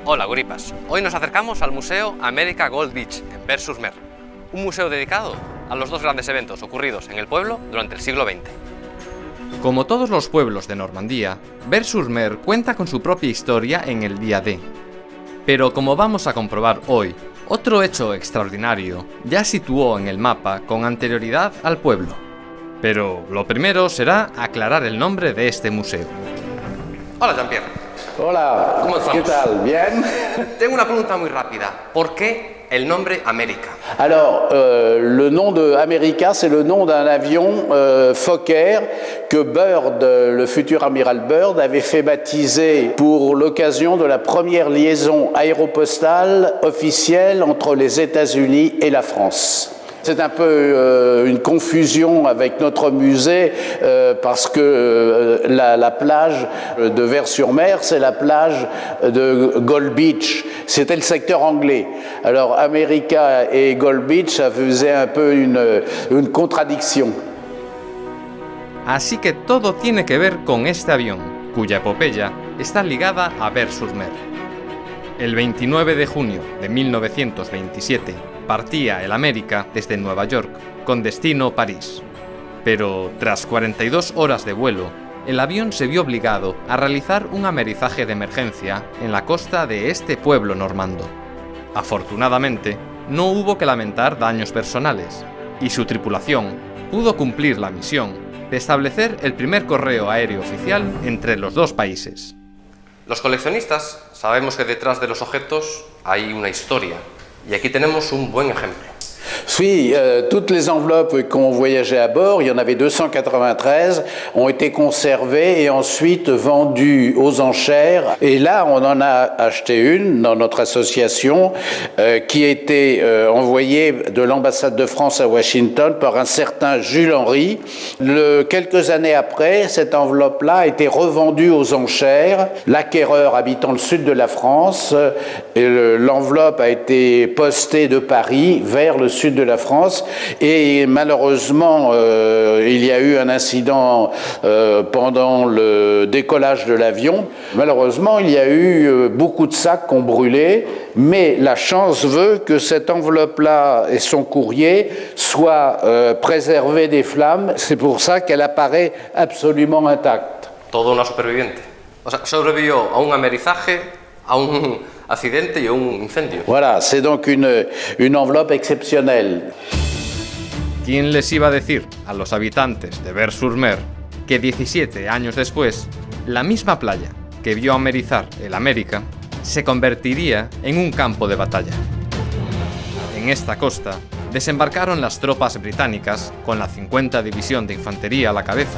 Hola guripas, hoy nos acercamos al Museo America Gold Beach en Ver-sur-Mer, un museo dedicado a los dos grandes eventos ocurridos en el pueblo durante el siglo XX. Como todos los pueblos de Normandía, Ver-sur-Mer cuenta con su propia historia en el día D. Pero como vamos a comprobar hoy, otro hecho extraordinario ya situó en el mapa con anterioridad al pueblo. Pero lo primero será aclarar el nombre de este museo. Hola Jean-Pierre. Hola, ¿qué tal? ¿Bien? Tengo una pregunta muy rápida. ¿Por qué el nombre América? Alors, le nom de America, c'est le nom d'un avion Fokker que Byrd, le futur amiral Byrd, avait fait baptiser pour l'occasion de la première liaison aéropostale officielle entre les États-Unis et la France. C'est un peu une confusion avec notre musée parce que la plage de Ver-sur-Mer, c'est la plage de Gold Beach. C'était le secteur anglais. Alors America et Gold Beach, ça faisait un peu une contradiction. Así que todo tiene que ver con este avión, cuya epopeya está ligada a Ver-sur-Mer. El 29 de junio de 1927 partía el América desde Nueva York, con destino París. Pero tras 42 horas de vuelo, el avión se vio obligado a realizar un amerizaje de emergencia en la costa de este pueblo normando. Afortunadamente, no hubo que lamentar daños personales, y su tripulación pudo cumplir la misión de establecer el primer correo aéreo oficial entre los dos países. Los coleccionistas sabemos que detrás de los objetos hay una historia, y aquí tenemos un buen ejemplo. Oui, toutes les enveloppes qu'on voyageait à bord, il y en avait 293, ont été conservées et ensuite vendues aux enchères. Et là, on en a acheté une dans notre association qui a été envoyée de l'ambassade de France à Washington par un certain Jules Henry. Quelques années après, cette enveloppe-là a été revendue aux enchères. L'acquéreur habitant le sud de la France, l'enveloppe a été postée de Paris vers le sud de la France et malheureusement il y a eu un incident pendant le décollage de l'avion. Malheureusement il y a eu beaucoup de sacs qui ont brûlé, mais la chance veut que cette enveloppe-là et son courrier soient préservés des flammes. C'est pour ça qu'elle apparaît absolument intacte. Todo una superviviente. O sea, sobrevivió a un amerizaje, a un accidente y a un incendio. Voilà, c'est donc une enveloppe exceptionnelle. ¿Quién les iba a decir a los habitantes de Ver-sur-Mer que 17 años después, la misma playa que vio amerizar el América se convertiría en un campo de batalla? En esta costa desembarcaron las tropas británicas con la 50 División de Infantería a la cabeza,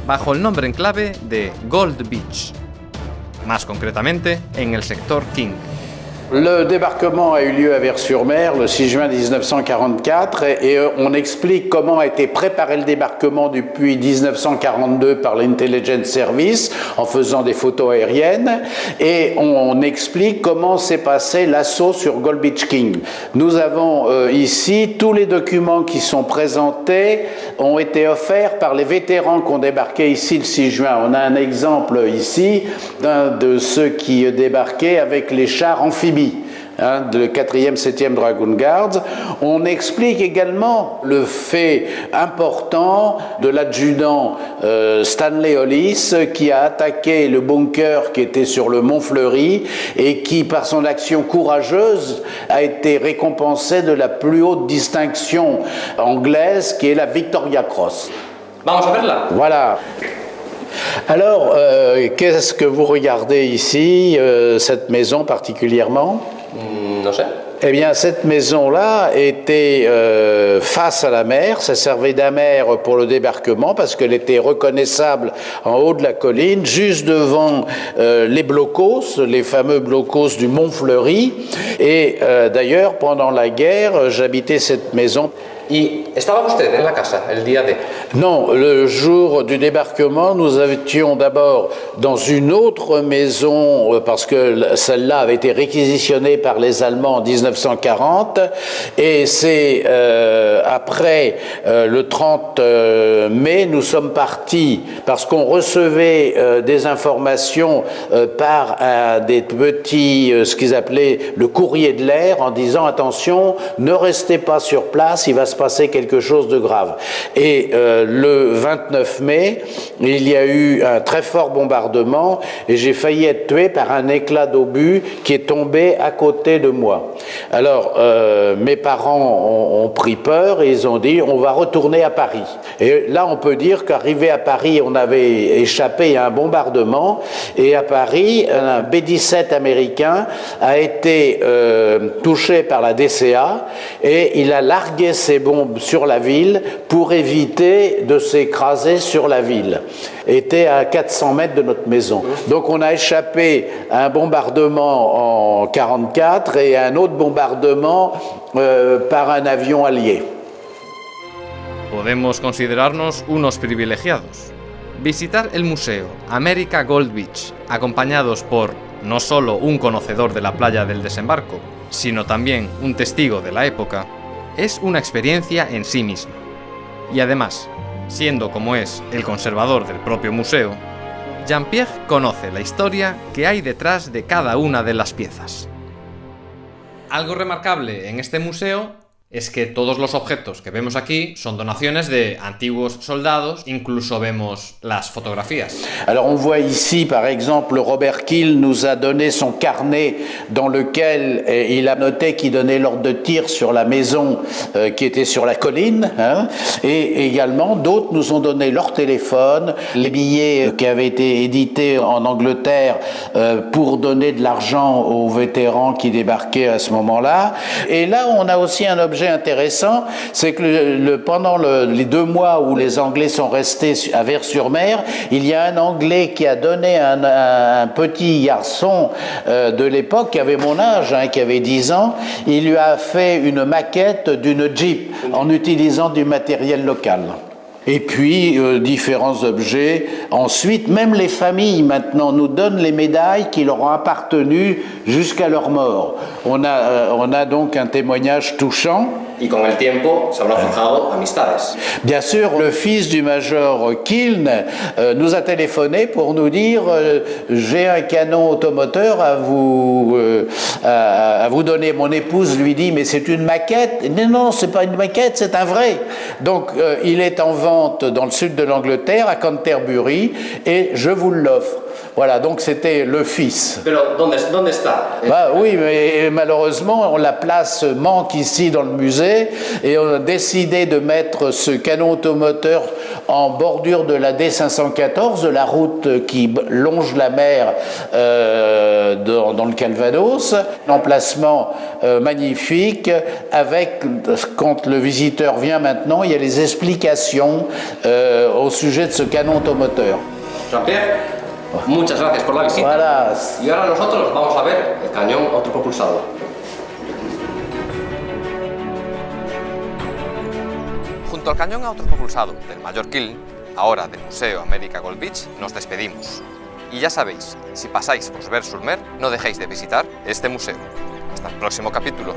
bajo el nombre en clave de Gold Beach, más concretamente en el sector King. Le débarquement a eu lieu à Ver-sur-Mer le 6 juin 1944 et on explique comment a été préparé le débarquement depuis 1942 par l'Intelligence Service en faisant des photos aériennes et on explique comment s'est passé l'assaut sur Gold Beach King. Nous avons ici tous les documents qui sont présentés ont été offerts par les vétérans qui ont débarqué ici le 6 juin. On a un exemple ici d'un de ceux qui débarquaient avec les chars amphibies. De 4e, 7e Dragoon Guards. On explique également le fait important de l'adjudant Stanley Hollis qui a attaqué le bunker qui était sur le Mont Fleury et qui, par son action courageuse, a été récompensé de la plus haute distinction anglaise qui est la Victoria Cross. Vamos a verla. Voilà. Alors, qu'est-ce que vous regardez ici, cette maison particulièrement? No sé. Eh bien, cette maison-là était face à la mer, ça servait d'amère pour le débarquement parce qu'elle était reconnaissable en haut de la colline, juste devant les blocos, les fameux blocos du Mont Fleury. Et d'ailleurs, pendant la guerre, j'habitais cette maison. ¿Y estaba usted en la casa el día de...? Non, le jour du débarquement, nous étions d'abord dans une autre maison parce que celle-là avait été réquisitionnée par les Allemands en 1940 et c'est après le 30 mai, nous sommes partis parce qu'on recevait des informations par des petits, ce qu'ils appelaient le courrier de l'air en disant attention, ne restez pas sur place, il va se passer quelque chose de grave. Et le 29 mai, il y a eu un très fort bombardement et j'ai failli être tué par un éclat d'obus qui est tombé à côté de moi. Alors, mes parents ont pris peur et ils ont dit on va retourner à Paris. Et là, on peut dire qu'arrivé à Paris, on avait échappé à un bombardement et à Paris, un B-17 américain a été touché par la DCA et il a largué ses bombes sur la ville pour éviter de s'écraser sur la ville. Était à 400 mètres de notre maison. Donc on a échappé à un bombardement en 1944 et à un autre bombardement par un avion allié. Podemos considerarnos unos privilegiados. Visitar el museo America Gold Beach, acompañados por no solo un conocedor de la playa del desembarco, sino también un testigo de la época, es una experiencia en sí misma. Y además, siendo como es el conservador del propio museo, Jean-Pierre conoce la historia que hay detrás de cada una de las piezas. Algo remarcable en este museo es que todos los objetos que vemos aquí son donaciones de antiguos soldados, incluso vemos las fotografías. Alors on voit ici par exemple Robert Kiel nous a donné son carnet dans lequel il a noté qu'il donnait l'ordre de tir sur la maison qui était sur la colline, hein, et également d'autres nous ont donné leur téléphone, les billets qui avaient été édités en Angleterre pour donner de l'argent aux vétérans qui débarquaient à ce moment-là. Et là on a aussi un objet intéressant, c'est que pendant les 2 mois où les Anglais sont restés à Vers-sur-Mer, il y a un Anglais qui a donné un petit garçon de l'époque, qui avait mon âge, hein, qui avait 10 ans, il lui a fait une maquette d'une Jeep en utilisant du matériel local. Et puis différents objets. Ensuite, même les familles maintenant nous donnent les médailles qui leur ont appartenu jusqu'à leur mort. On a donc un témoignage touchant. Y con el tiempo se habrán forjado amistades. Bien sûr, le fils du major Kiln nous a téléphoné pour nous dire j'ai un canon automoteur à vous donner. Mon épouse lui dit mais c'est une maquette. Non, c'est pas une maquette, c'est un vrai. Donc il est en vente dans le sud de l'Angleterre à Canterbury et je vous l'offre. Voilà, donc c'était le fils. Pero ¿dónde está? Bah, oui, mais malheureusement, la place manque ici dans le musée et on a décidé de mettre ce canon automoteur en bordure de la D514, de la route qui longe la mer dans le Calvados. Un emplacement magnifique avec, quand le visiteur vient maintenant, il y a les explications au sujet de ce canon automoteur. Jean-Pierre, muchas gracias por la visita. Voilà. Y ahora nosotros vamos a ver el cañón autopropulsado. Junto al cañón autopropulsado del Mayor Kiln, ahora del Museo America Gold Beach, nos despedimos. Y ya sabéis, si pasáis por Vers-sur-Mer, no dejéis de visitar este museo. Hasta el próximo capítulo.